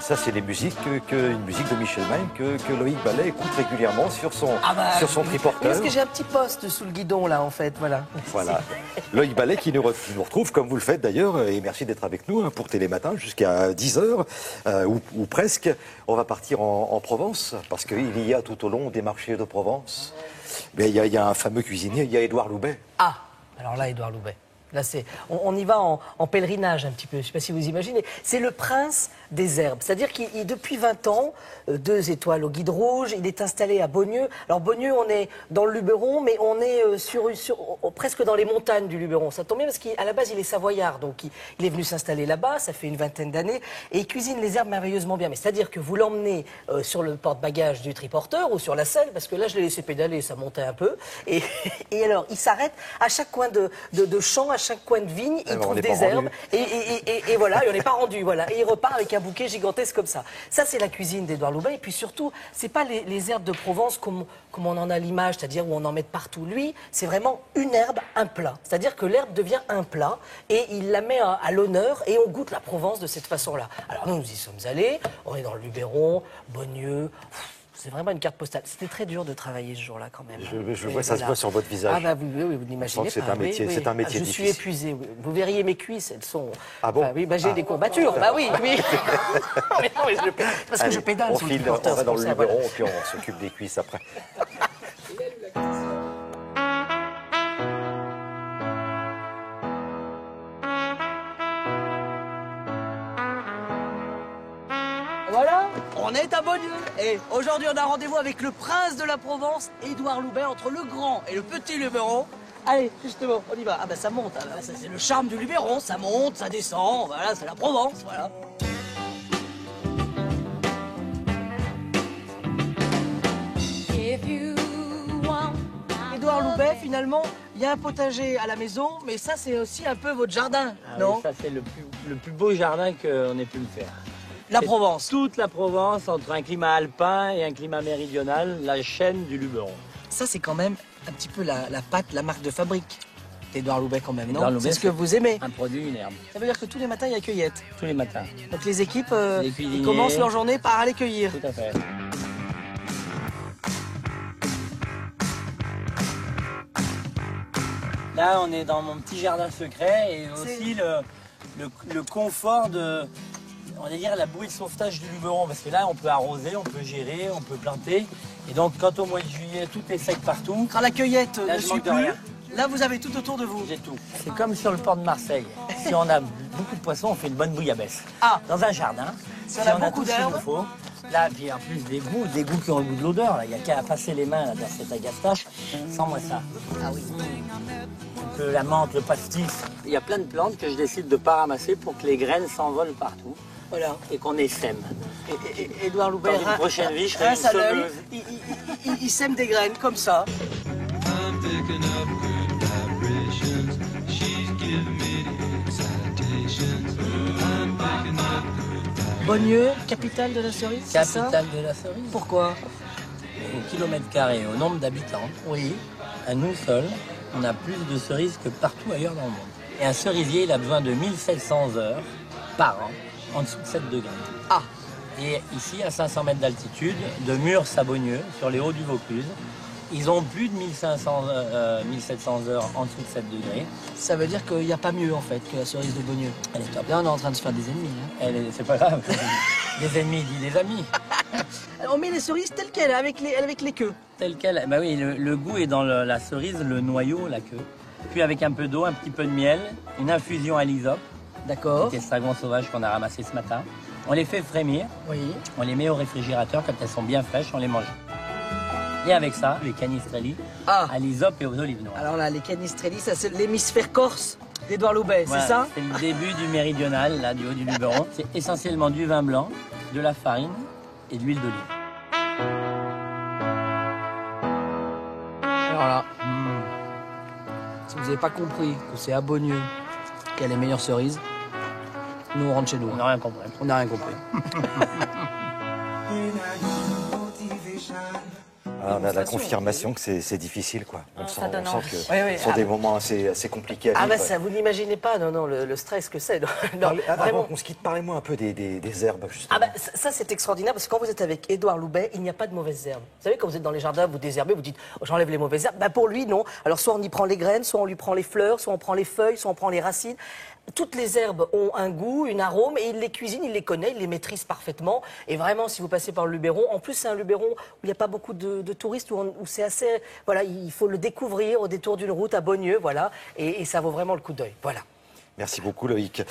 Ça, c'est les musiques, une musique de Michel Magne que Loïc Ballet écoute régulièrement sur son triporteur. Parce que j'ai un petit poste sous le guidon, là, en fait, voilà. Voilà. Loïc Ballet qui nous retrouve, comme vous le faites d'ailleurs, et merci d'être avec nous hein, pour Télématin jusqu'à 10h, ou presque. On va partir en Provence, parce qu'il y a tout au long des marchés de Provence, mais il y a un fameux cuisinier, il y a Édouard Loubet. Ah, alors là, Édouard Loubet. Là, on y va en pèlerinage un petit peu, je ne sais pas si vous imaginez. C'est le prince des herbes, c'est-à-dire qu'il depuis 20 ans, 2 étoiles au guide rouge, il est installé à Beaunieu. Alors Beaunieu, on est dans le Luberon, mais on est presque dans les montagnes du Luberon. Ça tombe bien parce qu'à la base, il est savoyard, donc il est venu s'installer là-bas, ça fait une vingtaine d'années, et il cuisine les herbes merveilleusement bien. Mais c'est-à-dire que vous l'emmenez sur le porte-bagages du triporteur ou sur la selle, parce que là, je l'ai laissé pédaler, ça montait un peu, et alors, il s'arrête à chaque coin de champ, à chaque coin de vigne, il trouve des herbes, et voilà, et on n'est pas rendu, voilà. Et il repart avec un bouquet gigantesque comme ça. Ça, c'est la cuisine d'Édouard Loubet, et puis surtout, c'est pas les herbes de Provence comme on en a l'image, c'est-à-dire où on en met de partout. Lui, c'est vraiment une herbe, un plat. C'est-à-dire que l'herbe devient un plat, et il la met à l'honneur, et on goûte la Provence de cette façon-là. Alors nous y sommes allés, on est dans le Luberon, Beaunieu. C'est vraiment une carte postale. C'était très dur de travailler ce jour-là, quand même. Je vois, ça se voit sur votre visage. Ah bah vous n'imaginez pas. C'est un métier, c'est un métier difficile. Je suis épuisé. Oui. Vous verriez mes cuisses, elles sont. Ah bon? Oui, j'ai des courbatures. Bah oui. Mais non, parce que je pédale. On va dans le Luberon, puis on s'occupe des cuisses après. Voilà, on est à Beaunieu. Et aujourd'hui, on a rendez-vous avec le prince de la Provence, Édouard Loubet, entre le grand et le petit Luberon. Allez, justement, on y va. Ah ben ça monte, hein. Ça, c'est le charme du Luberon, ça monte, ça descend, voilà, c'est la Provence, voilà. Édouard Loubet, finalement, il y a un potager à la maison, mais ça, c'est aussi un peu votre jardin, non? Oui, ça, c'est le plus beau jardin qu'on ait pu me faire. La Provence. Toute la Provence, entre un climat alpin et un climat méridional, la chaîne du Luberon. Ça, c'est quand même un petit peu la patte, la marque de fabrique d'Édouard Loubet quand même, Édouard non? Loubet, C'est ce que vous aimez. Un produit, une herbe. Ça veut dire que tous les matins, il y a cueillette. Tous les matins. Donc les équipes Les cuisiniers. ils commencent leur journée par aller cueillir. Tout à fait. Là, on est dans mon petit jardin secret et aussi le confort de, on va dire, la bouée de sauvetage du Luberon. Parce que là, on peut arroser, on peut gérer, on peut planter. Et donc, quand au mois de juillet, tout est sec partout. Quand la cueillette Là, ne je suit manque de plus, rien. là, vous avez tout autour de vous. J'ai tout. C'est comme sur le port de Marseille. Si on a beaucoup de poissons, on fait une bonne bouillabaisse. Ah. Dans un jardin. Si on a beaucoup tout ce qu'il d'herbes. nous faut. Là, puis en plus des goûts qui ont le goût de l'odeur. Là, il n'y a qu'à passer les mains là, dans cet agastache. Sens-moi ça. Ah oui. Un peu la menthe, le pastis. Il y a plein de plantes que je décide de ne pas ramasser pour que les graines s'envolent partout. Voilà. Et qu'on essaime. Et Édouard Loubet, Dans une prochaine vie, je serai une rince à l'œil, semeuse. il sème des graines comme ça. I'm picking up good vibrations. She's giving me the excitations. I'm picking up good Beaunieu, capitale de la cerise, c'est ça? Capitale de la cerise. Pourquoi? Au kilomètre carré, au nombre d'habitants, Oui. à nous seuls, on a plus de cerises que partout ailleurs dans le monde. Et un cerisier, il a besoin de 1700 heures par an, en dessous de 7 degrés. Ah. Et ici, à 500 mètres d'altitude, de Murs à Beaunieu, sur les hauts du Vaucluse, ils ont plus de 1700 heures en dessous de 7 degrés. Ça veut dire qu'il n'y a pas mieux en fait que la cerise de Beaunieu. Elle est top. Là, on est en train de se faire des ennemis. Hein. C'est pas grave. Des ennemis, dit des amis. Alors, on met les cerises telles quelles, avec les queues. Tel quel. Bah oui, le goût est dans la cerise, le noyau, la queue. Puis avec un peu d'eau, un petit peu de miel, une infusion à l'hysope, D'accord. des estragon sauvages qu'on a ramassés ce matin. On les fait frémir, Oui. on les met au réfrigérateur quand elles sont bien fraîches, on les mange. Et avec ça, les canistrelli à l'hysope et aux olives noires. Alors là, les canistrelli, ça c'est l'hémisphère corse d'Édouard Loubet, Voilà, c'est ça? C'est le début du méridional, là, du haut du Luberon. C'est essentiellement du vin blanc, de la farine et de l'huile d'olive. Alors là, si vous n'avez pas compris que c'est à Beaunieu qu'il y a les meilleures cerises, nous on rentre chez nous. On n'a rien compris. On n'a rien compris. On a la confirmation que c'est difficile, quoi. On sent, donne on sent envie. que Oui, oui. ce sont des moments assez compliqués à Ah vivre. bah ça, vous n'imaginez pas, non, le stress que c'est. Non, Avant vraiment. qu'on se quitte, parlez-moi un peu des herbes, justement. Ah bah ça c'est extraordinaire parce que quand vous êtes avec Édouard Loubet, il n'y a pas de mauvaises herbes. Vous savez, quand vous êtes dans les jardins, vous désherbez, vous dites oh, j'enlève les mauvaises herbes. Bah pour lui non. Alors soit on y prend les graines, soit on lui prend les fleurs, soit on prend les feuilles, soit on prend les racines. Toutes les herbes ont un goût, une arôme, et il les cuisine, il les connaît, il les maîtrise parfaitement. Et vraiment, si vous passez par le Luberon, en plus c'est un Luberon où il n'y a pas beaucoup de touristes, où c'est assez, voilà, il faut le découvrir au détour d'une route à Beaunieu, voilà, et ça vaut vraiment le coup d'œil, voilà. Merci beaucoup, Loïc.